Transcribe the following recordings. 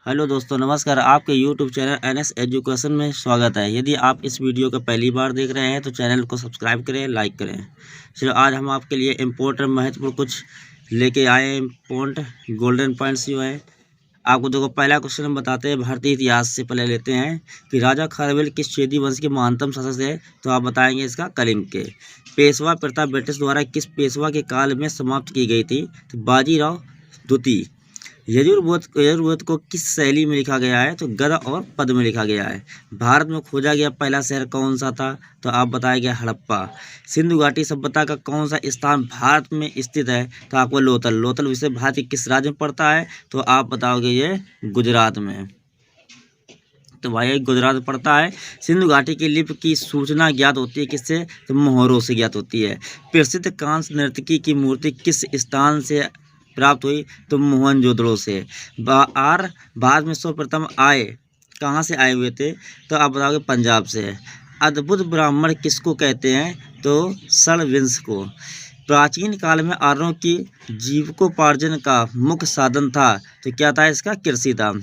Hello दोस्तों, नमस्कार। आपके यूट्यूब चैनल एनएस एजुकेशन में स्वागत है। यदि आप इस वीडियो को पहली बार देख रहे हैं तो चैनल को सब्सक्राइब करें, लाइक करें। चलो, आज हम आपके लिए इम्पोर्टेंट महत्वपूर्ण कुछ लेके आए हैं। इम्पोर्टेंट गोल्डन पॉइंट्स जो है आपको देखो। पहला क्वेश्चन हम बताते हैं भारतीय इतिहास से। पहले लेते हैं कि राजा खारवेल किस चेदी वंश के महानतम शासक थे, तो आप बताएंगे इसका कलिंग के। पेशवा प्रथा ब्रिटिश द्वारा किस पेशवा के काल में समाप्त की गई थी, तो बाजीराव द्वितीय। यजुर्वेद को किस शैली में लिखा गया है, तो गद्य और पद्य में लिखा गया है। भारत में खोजा गया पहला शहर कौन सा था, तो आप बताएंगे हड़प्पा। सिंधु घाटी सभ्यता का कौन सा स्थान भारत में स्थित है, तो आपको लोथल। लोथल विषय भारत के किस राज्य में पड़ता है, तो आप बताओगे ये गुजरात में। तो भाई गुजरात में पड़ता है। सिंधु घाटी की लिपि की सूचना ज्ञात होती है किससे, तो मोहरों से ज्ञात होती है। प्रसिद्ध कांस्य नर्तकी की मूर्ति किस स्थान से प्राप्त हुई, तो मोहनजोदड़ो से। भारत में सर्वप्रथम आए कहाँ से आए हुए थे, तो आप बताओगे पंजाब से। अद्भुत ब्राह्मण किसको कहते हैं, तो षड्विंश को। प्राचीन काल में आर्यों की जीविकोपार्जन का मुख्य साधन था, तो क्या था इसका, कृषि था।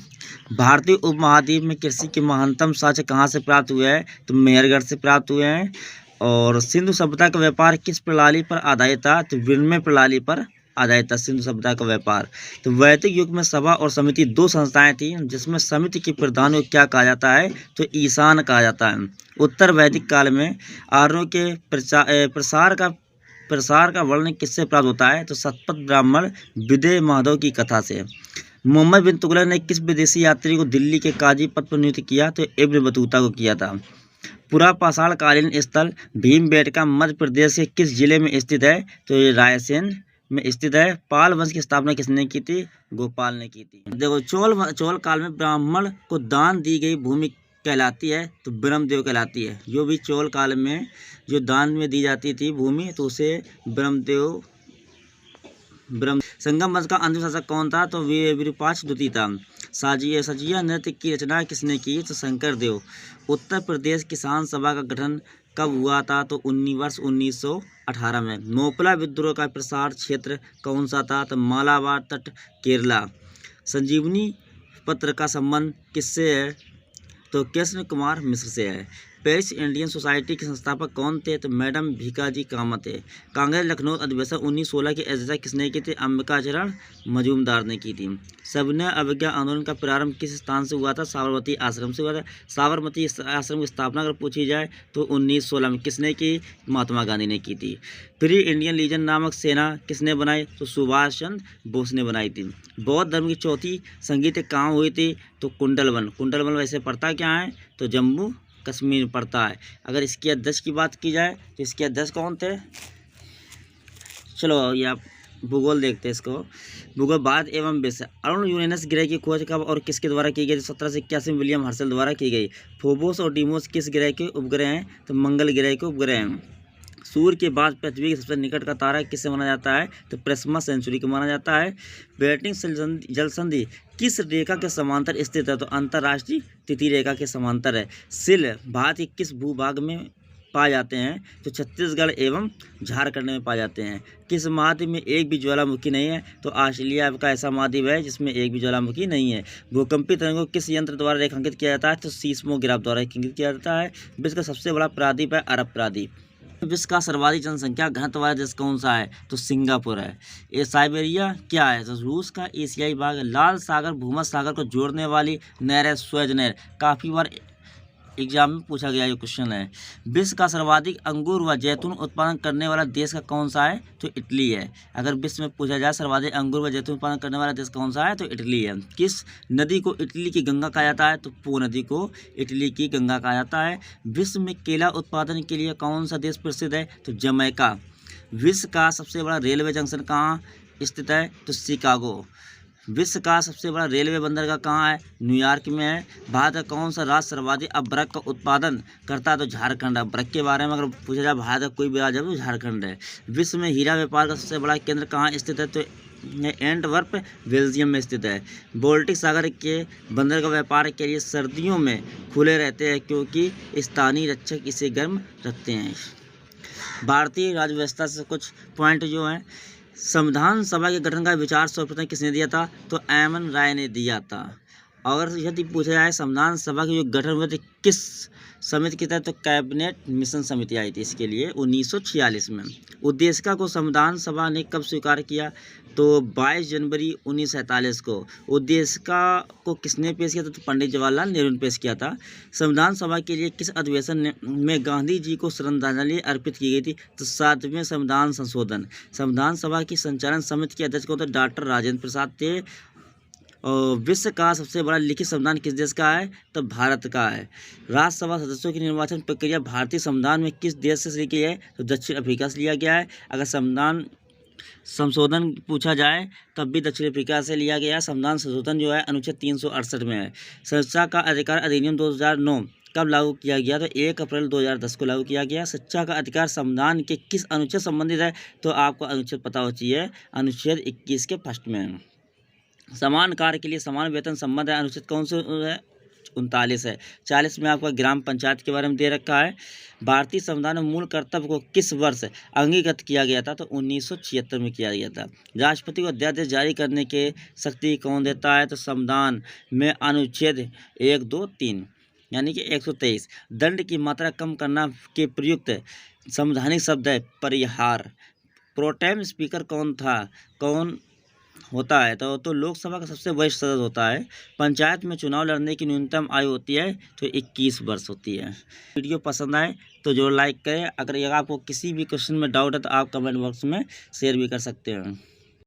भारतीय उपमहाद्वीप में कृषि के महानतम साक्ष्य कहाँ से प्राप्त हुए हैं, तो मेहरगढ़ से प्राप्त हुए हैं। और सिंधु सभ्यता का व्यापार किस प्रणाली पर आधारित था, तो विनिमय प्रणाली पर आधारित था सिंधु सभ्यता का व्यापार। तो वैदिक युग में सभा और समिति दो संस्थाएं थी, जिसमें समिति के प्रधान को क्या कहा जाता है, तो ईशान कहा जाता है। उत्तर वैदिक काल में आर्यों के प्रसार का वर्णन किससे प्राप्त होता है, तो शतपथ ब्राह्मण विदय माधव की कथा से। मोहम्मद बिन तुगलक ने किस विदेशी यात्री को दिल्ली के काजी पद पर नियुक्त किया, तो इब्न बतूता को किया था। पूरा पाषाणकालीन स्थल भीमबेटका मध्य प्रदेश के किस जिले में स्थित है, तो ये रायसेन में स्थित है। पाल वंश की स्थापना किसने की थी, गोपाल ने की थी। देखो, चोल काल में ब्राह्मण को दान दी गई भूमि कहलाती है, तो ब्रह्मदेव कहलाती है। जो भी चोल काल में जो दान में दी जाती थी भूमि, तो उसे ब्रह्म संगम वंश का अंतिम शासक कौन था, तो विरूपाक्ष द्वितीय था। सजिया नृत्य की रचना किसने की, तो शंकर देव। उत्तर प्रदेश किसान सभा का गठन कब हुआ था, तो 1918 में। मोपला विद्रोह का प्रसार क्षेत्र कौन सा था, तो मालाबार तट केरला। संजीवनी पत्र का संबंध किससे है, तो कृष्ण कुमार मिश्र से है। पेरिस इंडियन सोसाइटी के संस्थापक कौन थे, तो मैडम भीकाजी कामत थे। कांग्रेस लखनऊ अधिवेशन 1916 की अध्यक्षता किसने की थी, अंबिकाचरण मजूमदार ने की थी। सविनय अवज्ञा आंदोलन का प्रारंभ किस स्थान से हुआ था, साबरमती आश्रम से हुआ था। साबरमती आश्रम की स्थापना अगर पूछी जाए तो 1916 में किसने की, महात्मा गांधी ने की थी। प्री इंडियन लीजन नामक सेना किसने बनाई, तो सुभाष चंद्र बोस ने बनाई थी। बौद्ध धर्म की चौथी संगीत कहाँ हुई थी, तो कुंडलवन वैसे पड़ता क्या है, तो जम्मू कश्मीर पड़ता है। अगर इसके अध्यक्ष की बात की जाए तो इसके अध्यक्ष कौन थे, चलो ये आप भूगोल देखते हैं इसको। भूगोल भारत एवं विश्व। अरुण यूरेनस ग्रह की खोज कब और किसके द्वारा की गई, 1781 में विलियम हर्शल द्वारा की गई। फोबोस और डीमोस किस ग्रह के उपग्रह हैं, तो मंगल ग्रह के उपग्रह हैं। सूर्य के बाद पृथ्वी के सबसे निकट का तारा किससे माना जाता है, तो प्रेसमा सेंचुरी को माना जाता है। बेटिंग जल संधि किस रेखा के समांतर स्थित है, तो अंतर्राष्ट्रीय तिथि रेखा के समांतर है। सिल भारत के किस भूभाग में पाए जाते हैं, तो छत्तीसगढ़ एवं झारखंड में पाए जाते हैं। किस महाद्वीप में एक भी ज्वालामुखी नहीं है, तो ऑस्ट्रेलिया का ऐसा महाद्वीप है जिसमें एक भी ज्वालामुखी नहीं है। भूकंपी तरंगों को किस यंत्र द्वारा रेखांकित किया जाता है, तो सीस्मोग्राफ द्वारा रेखांकित किया जाता है। विश्व का सबसे बड़ा प्रायद्वीप है अरब प्रायद्वीप। विश्व का सर्वाधिक जनसंख्या घनत्व वाला देश कौन सा है, तो सिंगापुर है। ये साइबेरिया क्या है, तो रूस का एशियाई भाग है। लाल सागर भूमध्य सागर को जोड़ने वाली नहर है स्वेज नहर। काफ़ी बार एग्जाम में पूछा गया ये क्वेश्चन है। विश्व का सर्वाधिक अंगूर व जैतून उत्पादन करने वाला देश का कौन सा है, तो इटली है। अगर विश्व में पूछा जाए सर्वाधिक अंगूर व जैतून उत्पादन करने वाला देश कौन सा है, तो इटली है। किस नदी को इटली की गंगा कहा जाता है, तो पो नदी को इटली की गंगा कहा जाता है। विश्व में केला उत्पादन के लिए कौन सा देश प्रसिद्ध है, तो जमैका। विश्व का सबसे बड़ा रेलवे जंक्शन कहाँ स्थित है, तो शिकागो। विश्व का सबसे बड़ा रेलवे बंदरगाह कहाँ है, न्यूयॉर्क में है। भारत का कौन सा राज्य सर्वाधिक अभ्रक का उत्पादन करता है, तो झारखंड। अभ्रक के बारे में अगर पूछा जाए भारत का कोई भी राज्य तो झारखंड है। विश्व में हीरा व्यापार का सबसे बड़ा केंद्र कहाँ स्थित है, तो एंटवर्प बेल्जियम में स्थित है। बाल्टिक सागर के बंदर का व्यापार के लिए सर्दियों में खुले रहते हैं, क्योंकि स्थानीय रक्षक इसे गर्म रखते हैं। भारतीय राज्य व्यवस्था से कुछ पॉइंट जो हैं, संविधान सभा के गठन का विचार सर्वप्रथम किसने दिया था, तो एम एन राय ने दिया था। अगर यदि पूछा जाए संविधान सभा की जो गठन हुए थे किस समिति के तहत, तो कैबिनेट मिशन समिति आई थी इसके लिए 1946 में। उद्देशिका को संविधान सभा ने कब स्वीकार किया, तो 22 जनवरी 1947 को। उद्देशिका को किसने पेश किया था, तो पंडित जवाहरलाल नेहरू ने पेश किया था। संविधान सभा के लिए किस अधिवेशन में गांधी जी को श्रद्धांजलि अर्पित की गई थी, तो 7वें संविधान संशोधन। संविधान सभा की संचालन समिति के अध्यक्ष को तो डॉक्टर राजेंद्र प्रसाद थे। और विश्व का सबसे बड़ा लिखित संविधान किस देश का है, तो भारत का है। राज्यसभा सदस्यों की निर्वाचन प्रक्रिया भारतीय संविधान में किस देश से ली गई है, तो दक्षिण अफ्रीका से लिया गया है। अगर संविधान संशोधन पूछा जाए तब भी दक्षिण अफ्रीका से लिया गया। संविधान संशोधन जो है अनुच्छेद 368 में है। शिक्षा का अधिकार अधिनियम 2009 कब लागू किया गया, तो 1 अप्रैल 2010 को लागू किया गया। शिक्षा का अधिकार संविधान के किस अनुच्छेद संबंधित है, तो आपको अनुच्छेद पता होना चाहिए, अनुच्छेद 21 के फर्स्ट में है। समान कार्य के लिए समान वेतन संबंध है, अनुच्छेद कौन से है, 39 है। 40 में आपका ग्राम पंचायत के बारे में दे रखा है। भारतीय संविधान में मूल कर्तव्य को किस वर्ष अंगीकृत किया गया था, तो 1976 में किया गया था। राष्ट्रपति को अध्यादेश जारी करने के शक्ति कौन देता है, तो संविधान में अनुच्छेद 1, 2, 3 यानी कि 123। दंड की मात्रा कम करना के प्रयुक्त संवैधानिक शब्द है परिहार। प्रोटेम स्पीकर कौन होता है, तो लोकसभा का सबसे वरिष्ठ सदस्य होता है। पंचायत में चुनाव लड़ने की न्यूनतम आयु होती है, तो 21 वर्ष होती है। वीडियो पसंद आए तो जो लाइक करें। अगर आपको किसी भी क्वेश्चन में डाउट है तो आप कमेंट बॉक्स में शेयर भी कर सकते हैं।